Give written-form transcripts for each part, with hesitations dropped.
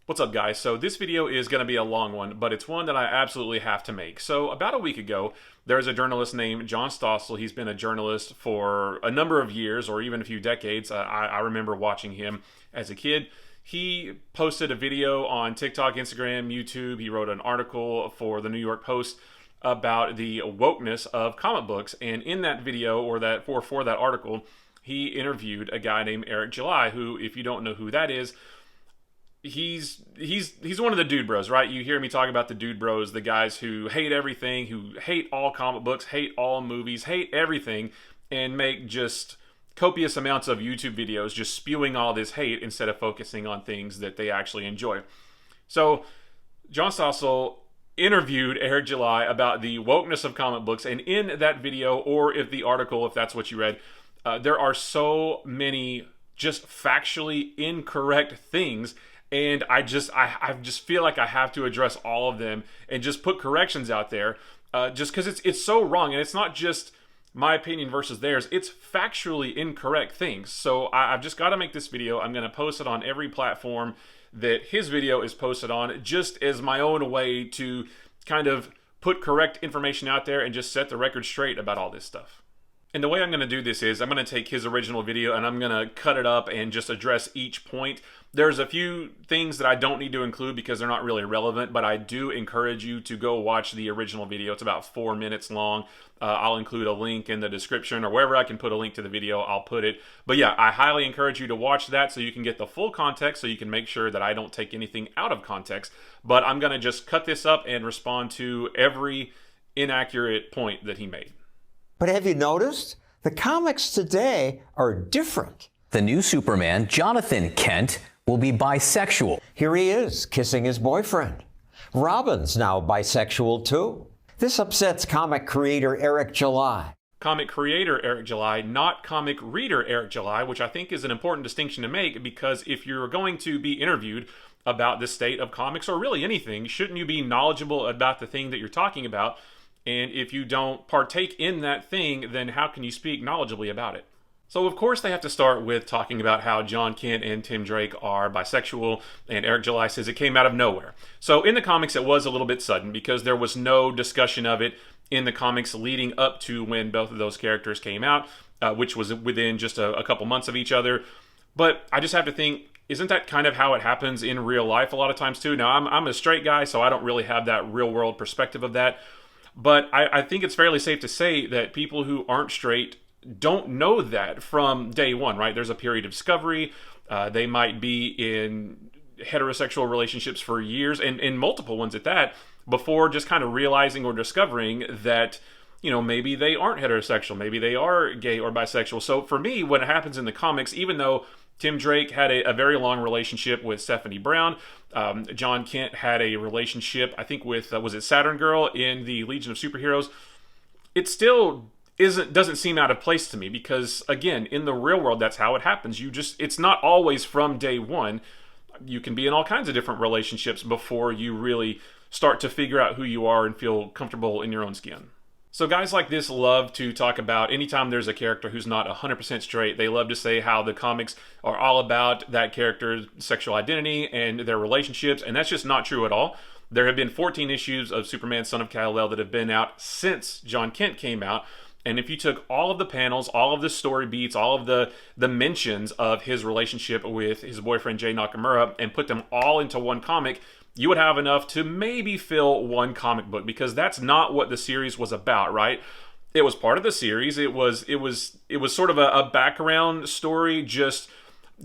What's up, guys? So this video is going to be a long one, but it's one that I absolutely have to make. So about a week ago, there's a journalist named John Stossel. He's been a journalist for a number of years, or even a few decades. I remember watching him as a kid. He posted a video on TikTok, Instagram, YouTube. He wrote an article for the New York Post about the wokeness of comic books. And in that video, or that for that article, he interviewed a guy named Eric July, who, if you don't know who that is, he's one of the dude bros, right? You hear me talk about the dude bros, the guys who hate everything, who hate all comic books, hate all movies, hate everything, and make just copious amounts of YouTube videos just spewing all this hate instead of focusing on things that they actually enjoy. So John Stossel interviewed Eric July about the wokeness of comic books, and in that video, or if the article, if that's what you read, there are so many just factually incorrect things. And I just feel like I have to address all of them and just put corrections out there, just because it's so wrong. And it's not just my opinion versus theirs. It's factually incorrect things. So I've just got to make this video. I'm going to post it on every platform that his video is posted on, just as my own way to kind of put correct information out there and just set the record straight about all this stuff. And the way I'm going to do this is I'm going to take his original video and I'm going to cut it up and just address each point. There's a few things that I don't need to include because they're not really relevant, but I do encourage you to go watch the original video. It's about 4 minutes long. I'll include a link in the description, or wherever I can put a link to the video, I'll put it. But yeah, I highly encourage you to watch that so you can get the full context, so you can make sure that I don't take anything out of context. But I'm going to just cut this up and respond to every inaccurate point that he made. But have you noticed? The comics today are different. The new Superman, Jonathan Kent, will be bisexual. Here he is, kissing his boyfriend. Robin's now bisexual too. This upsets comic creator Eric July. Comic creator Eric July, not comic reader Eric July, which I think is an important distinction to make, because if you're going to be interviewed about the state of comics, or really anything, shouldn't you be knowledgeable about the thing that you're talking about? And if you don't partake in that thing, then how can you speak knowledgeably about it? So of course they have to start with talking about how John Kent and Tim Drake are bisexual, and Eric July says it came out of nowhere. So in the comics it was a little bit sudden, because there was no discussion of it in the comics leading up to when both of those characters came out, which was within just a couple months of each other. But I just have to think, isn't that kind of how it happens in real life a lot of times too? Now I'm a straight guy, so I don't really have that real world perspective of that. But I think it's fairly safe to say that people who aren't straight don't know that from day one, right? There's a period of discovery. They might be in heterosexual relationships for years, and multiple ones at that, before just kind of realizing or discovering that, you know, maybe they aren't heterosexual, maybe they are gay or bisexual. So for me, what happens in the comics, even though Tim Drake had a very long relationship with Stephanie Brown, John Kent had a relationship, I think, with, was it Saturn Girl in the Legion of Superheroes? It still doesn't seem out of place to me, because again, in the real world, that's how it happens. It's not always from day one. You can be in all kinds of different relationships before you really start to figure out who you are and feel comfortable in your own skin. So guys like this love to talk about, anytime there's a character who's not 100% straight, they love to say how the comics are all about that character's sexual identity and their relationships, and that's just not true at all. There have been 14 issues of Superman Son of Kal-El that have been out since John Kent came out, and if you took all of the panels, all of the story beats, all of the mentions of his relationship with his boyfriend Jay Nakamura and put them all into one comic, you would have enough to maybe fill one comic book, because that's not what the series was about, right? It was part of the series. It was sort of a background story, just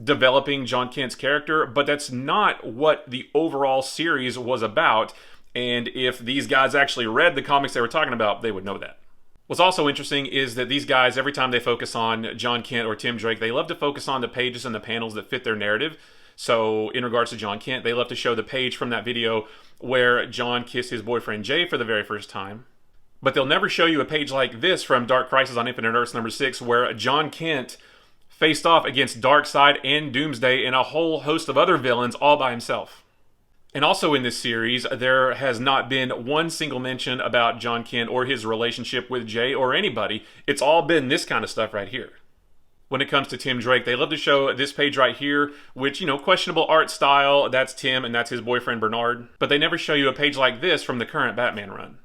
developing John Kent's character, but that's not what the overall series was about. And if these guys actually read the comics they were talking about, they would know that. What's also interesting is that these guys, every time they focus on John Kent or Tim Drake, they love to focus on the pages and the panels that fit their narrative. So in regards to John Kent, they love to show the page from that video where John kissed his boyfriend Jay for the very first time. But they'll never show you a page like this from Dark Crisis on Infinite Earths #6, where John Kent faced off against Darkseid and Doomsday and a whole host of other villains all by himself. And also in this series, there has not been one single mention about John Kent or his relationship with Jay or anybody. It's all been this kind of stuff right here. when it comes to Tim Drake. They love to show this page right here, which, you know, questionable art style. That's Tim and that's his boyfriend Bernard. But they never show you a page like this from the current Batman run.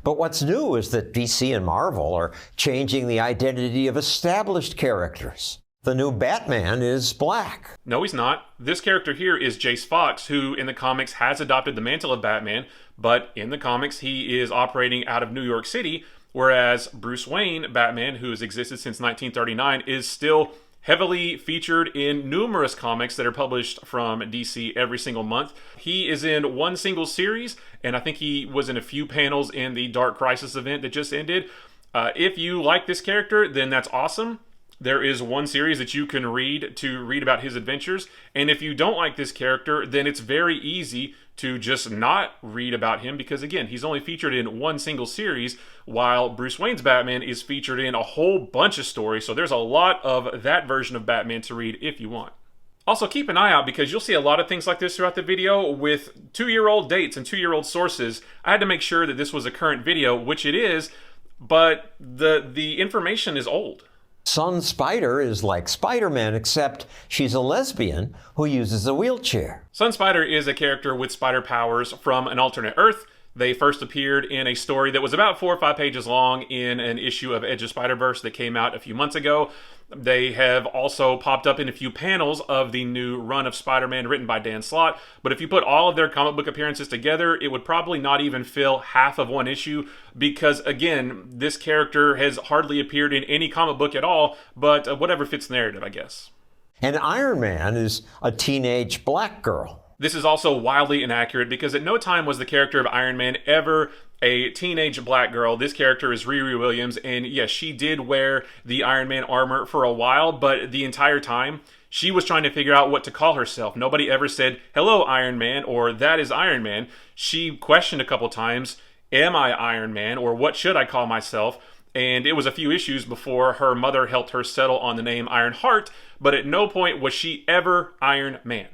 But what's new is that DC and Marvel are changing the identity of established characters. The new Batman is black. No, he's not. This character here is Jace Fox, who in the comics has adopted the mantle of Batman, but in the comics he is operating out of New York City, whereas Bruce Wayne, Batman, who has existed since 1939, is still heavily featured in numerous comics that are published from DC every single month. He is in one single series, and I think he was in a few panels in the Dark Crisis event that just ended. If you like this character, then that's awesome. There is one series that you can read to read about his adventures, and if you don't like this character, then it's very easy to just not read about him because, again, he's only featured in one single series, while Bruce Wayne's Batman is featured in a whole bunch of stories, so there's a lot of that version of Batman to read if you want. Also, keep an eye out because you'll see a lot of things like this throughout the video with 2-year-old dates and 2-year-old sources. I had to make sure that this was a current video, which it is, but the information is old. Sun Spider is like Spider-Man, except she's a lesbian who uses a wheelchair. Sun Spider is a character with spider powers from an alternate Earth. They first appeared in a story that was about 4 or 5 pages long in an issue of Edge of Spider-Verse that came out a few months ago. They have also popped up in a few panels of the new run of Spider-Man written by Dan Slott. But if you put all of their comic book appearances together, it would probably not even fill half of one issue because, again, this character has hardly appeared in any comic book at all, but whatever fits the narrative, I guess. And Iron Man is a teenage black girl. This is also wildly inaccurate because at no time was the character of Iron Man ever a teenage black girl. This character is Riri Williams, and yes, she did wear the Iron Man armor for a while, but the entire time, she was trying to figure out what to call herself. Nobody ever said, "Hello, Iron Man," or "That is Iron Man." She questioned a couple times, "Am I Iron Man?" or "What should I call myself?" And it was a few issues before her mother helped her settle on the name Iron Heart, but at no point was she ever Iron Man.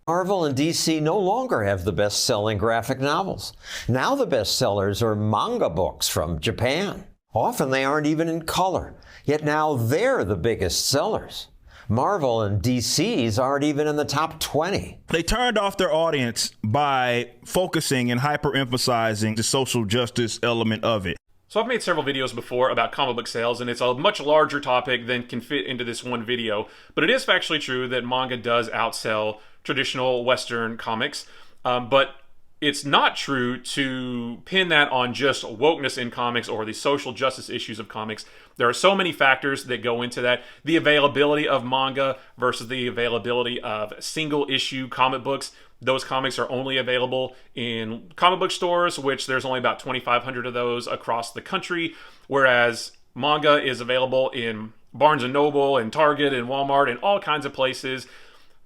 Marvel and DC no longer have the best-selling graphic novels. Now the bestsellers are manga books from Japan. Often they aren't even in color, yet now they're the biggest sellers. Marvel and DC's aren't even in the top 20. They turned off their audience by focusing and hyper-emphasizing the social justice element of it. So I've made several videos before about comic book sales, and it's a much larger topic than can fit into this one video. But it is factually true that manga does outsell traditional Western comics. But it's not true to pin that on just wokeness in comics or the social justice issues of comics. There are so many factors that go into that. The availability of manga versus the availability of single issue comic books. Those comics are only available in comic book stores, which there's only about 2,500 of those across the country, whereas manga is available in Barnes & Noble and Target and Walmart and all kinds of places.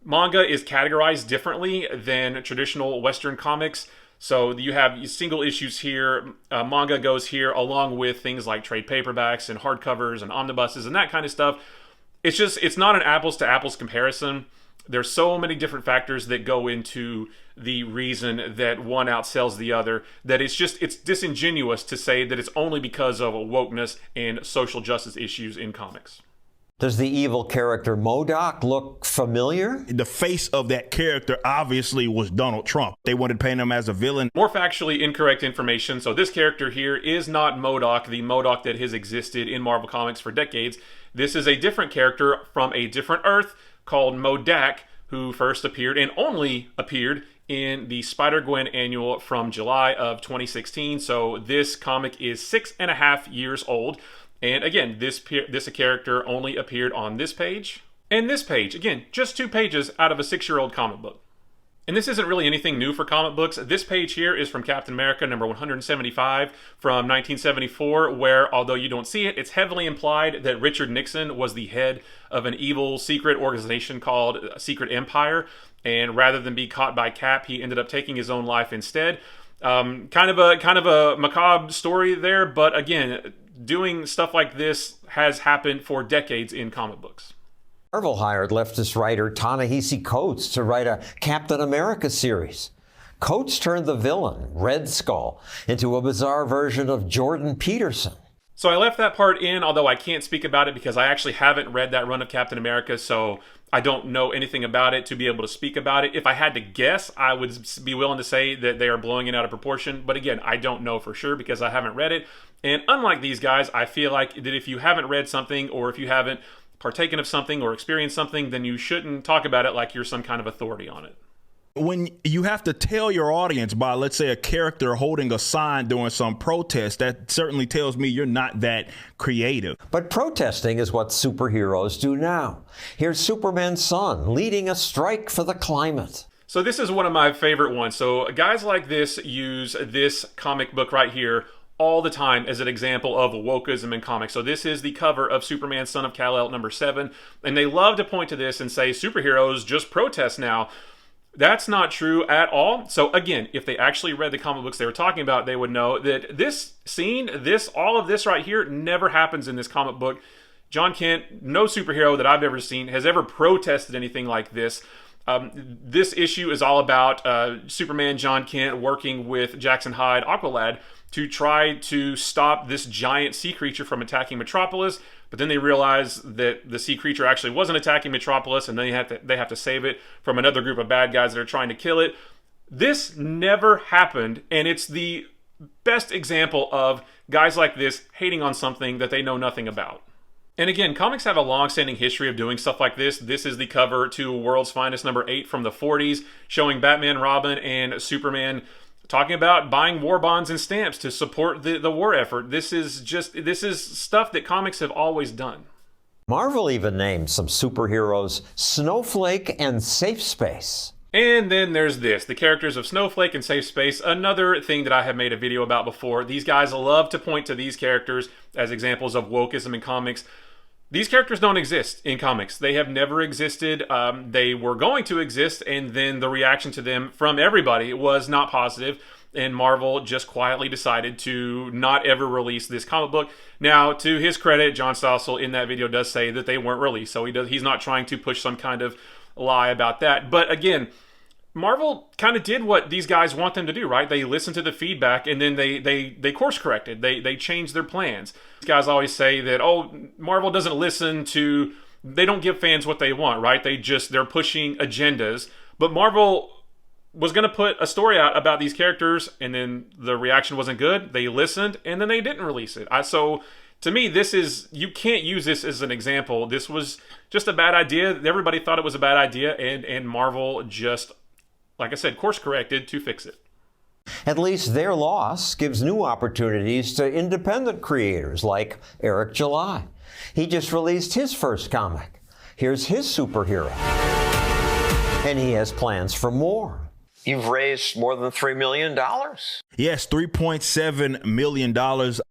Manga is categorized differently than traditional Western comics. So you have single issues here, manga goes here, along with things like trade paperbacks and hardcovers and omnibuses and that kind of stuff. It's not an apples to apples comparison. There's so many different factors that go into the reason that one outsells the other that it's disingenuous to say that it's only because of wokeness and social justice issues in comics. Does the evil character MODOK look familiar? The face of that character obviously was Donald Trump. They wanted to paint him as a villain. More factually incorrect information. So this character here is not MODOK, the MODOK that has existed in Marvel Comics for decades. This is a different character from a different Earth called MODAK, who first appeared and only appeared in the Spider-Gwen annual from July of 2016. So this comic is 6.5 years old. And again, this character only appeared on this page and this page. Again, just 2 pages out of a 6-year-old comic book. And this isn't really anything new for comic books. This page here is from Captain America number 175 from 1974, where, although you don't see it, it's heavily implied that Richard Nixon was the head of an evil secret organization called Secret Empire. And rather than be caught by Cap, he ended up taking his own life instead. Kind of a macabre story there, but again, doing stuff like this has happened for decades in comic books. Marvel hired leftist writer Ta-Nehisi Coates to write a Captain America series. Coates turned the villain, Red Skull, into a bizarre version of Jordan Peterson. So I left that part in, although I can't speak about it because I actually haven't read that run of Captain America, so I don't know anything about it to be able to speak about it. If I had to guess, I would be willing to say that they are blowing it out of proportion. But again, I don't know for sure because I haven't read it. And unlike these guys, I feel like that if you haven't read something or if you haven't partaken of something or experienced something, then you shouldn't talk about it like you're some kind of authority on it. When you have to tell your audience by, let's say, a character holding a sign during some protest, that certainly tells me you're not that creative. But protesting is what superheroes do now. Here's Superman's son leading a strike for the climate. So this is one of my favorite ones. So guys like this use this comic book right here all the time as an example of wokeism in comics. So this is the cover of Superman Son of Kal-El #7, and they love to point to this and say superheroes just protest now. That's not true at all. So again, if they actually read the comic books they were talking about, they would know that this scene, all of this right here never happens in this comic book. John Kent, no superhero that I've ever seen, has ever protested anything like this. This issue is all about Superman John Kent working with Jackson Hyde, Aqualad, to try to stop this giant sea creature from attacking Metropolis. But then they realize that the sea creature actually wasn't attacking Metropolis, and then they have to save it from another group of bad guys that are trying to kill it. This never happened, and it's the best example of guys like this hating on something that they know nothing about. And again, comics have a long-standing history of doing stuff like this. This is the cover to World's Finest #8 from the 40s, showing Batman, Robin, and Superman talking about buying war bonds and stamps to support the war effort. This is stuff that comics have always done. Marvel even named some superheroes Snowflake and Safe Space. And then there's this, the characters of Snowflake and Safe Space, another thing that I have made a video about before. These guys love to point to these characters as examples of wokeism in comics. These characters don't exist in comics. They have never existed. They were going to exist, and then the reaction to them from everybody was not positive, and Marvel just quietly decided to not ever release this comic book. Now, to his credit, John Stossel in that video does say that they weren't released, so he's not trying to push some kind of lie about that. But again, Marvel kind of did what these guys want them to do, right? They listened to the feedback and then they course corrected. They changed their plans. These guys always say that, oh, Marvel doesn't listen to, they don't give fans what they want, right? They're pushing agendas. But Marvel was going to put a story out about these characters, and then the reaction wasn't good. They listened, and then they didn't release it. So to me, you can't use this as an example. This was just a bad idea. Everybody thought it was a bad idea, and Marvel just, like I said, course corrected to fix it. At least their loss gives new opportunities to independent creators like Eric July. He just released his first comic. Here's his superhero. And he has plans for more. You've raised more than $3 million. Yes, $3.7 million.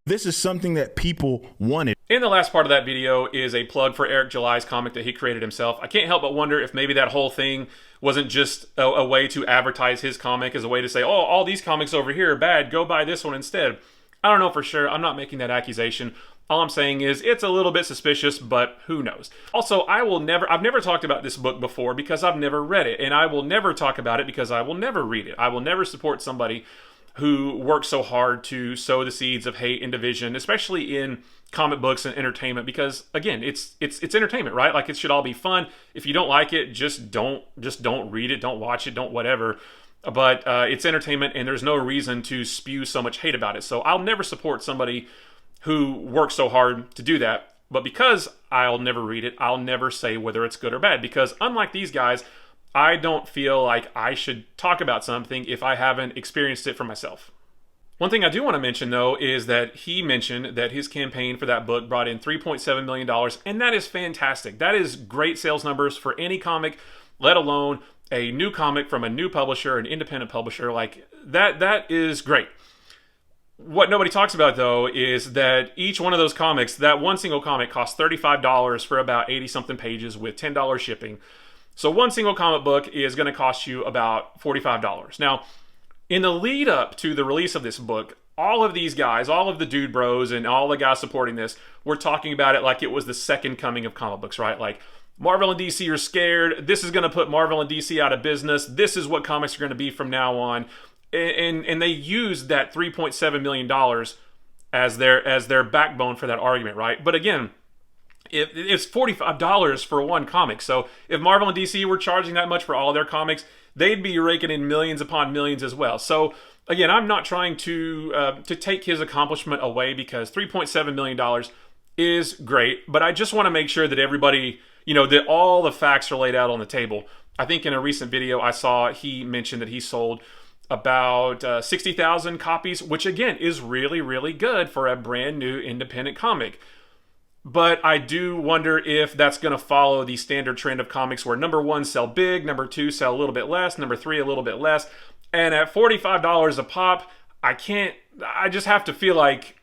This is something that people wanted. In the last part of that video is a plug for Eric July's comic that he created himself. I can't help but wonder if maybe that whole thing wasn't just a way to advertise his comic, as a way to say, oh, all these comics over here are bad, go buy this one instead. I don't know for sure. I'm not making that accusation. All I'm saying is it's a little bit suspicious, but who knows. Also, I've never talked about this book before because I've never read it, and I will never talk about it because I will never read it. I will never support somebody who works so hard to sow the seeds of hate and division, especially in comic books and entertainment, because again, it's entertainment, right? Like, it should all be fun. If you don't like it, just don't read it, don't watch it, don't whatever. But it's entertainment, and there's no reason to spew so much hate about it. So I'll never support somebody who works so hard to do that. But because I'll never read it, I'll never say whether it's good or bad, because unlike these guys, I don't feel like I should talk about something if I haven't experienced it for myself. One thing I do want to mention, though, is that he mentioned that his campaign for that book brought in $3.7 million, and that is fantastic. That is great sales numbers for any comic, let alone a new comic from a new publisher, an independent publisher. Like, that is great. What nobody talks about, though, is that each one of those comics, that one single comic, costs $35 for about 80-something pages with $10 shipping. So one single comic book is going to cost you about $45. Now, in the lead up to the release of this book, all of these guys, all of the dude bros and all the guys supporting this, were talking about it like it was the second coming of comic books, right? Like, Marvel and DC are scared. This is going to put Marvel and DC out of business. This is what comics are going to be from now on. And they used that $3.7 million as their backbone for that argument, right? But again, it's $45 for one comic. So if Marvel and DC were charging that much for all their comics, they'd be raking in millions upon millions as well. So again, I'm not trying to take his accomplishment away, because $3.7 million is great, but I just want to make sure that everybody, that all the facts are laid out on the table. I think in a recent video I saw, he mentioned that he sold about 60,000 copies, which again is really, really good for a brand new independent comic. But I do wonder if that's going to follow the standard trend of comics where number 1 sell big, number 2 sell a little bit less, number 3 a little bit less. And at $45 a pop, I just have to feel like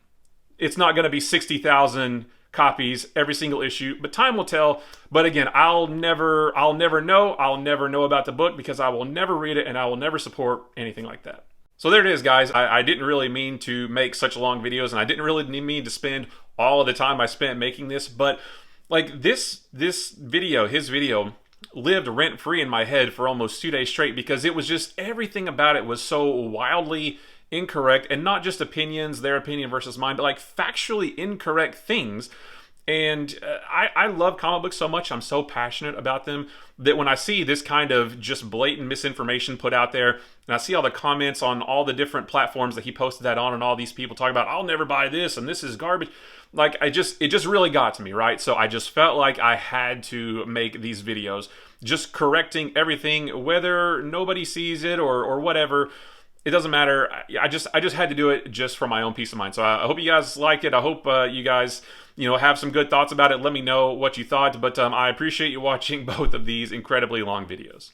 it's not going to be 60,000 copies every single issue, but time will tell. But again, I'll never know about the book, because I will never read it and I will never support anything like that. So there it is, guys. I didn't really mean to make such long videos, and I didn't really mean to spend all of the time I spent making this, but like his video lived rent-free in my head for almost 2 days straight, because it was just, everything about it was so wildly incorrect, and not just opinions, their opinion versus mine, but like factually incorrect things. And I love comic books so much, I'm so passionate about them, that when I see this kind of just blatant misinformation put out there, and I see all the comments on all the different platforms that he posted that on, and all these people talking about, I'll never buy this, and this is garbage, like it just really got to me, right? So I just felt like I had to make these videos, just correcting everything, whether nobody sees it or whatever. It doesn't matter. I just had to do it just for my own peace of mind. So I hope you guys like it. I hope you guys, have some good thoughts about it. Let me know what you thought. But I appreciate you watching both of these incredibly long videos.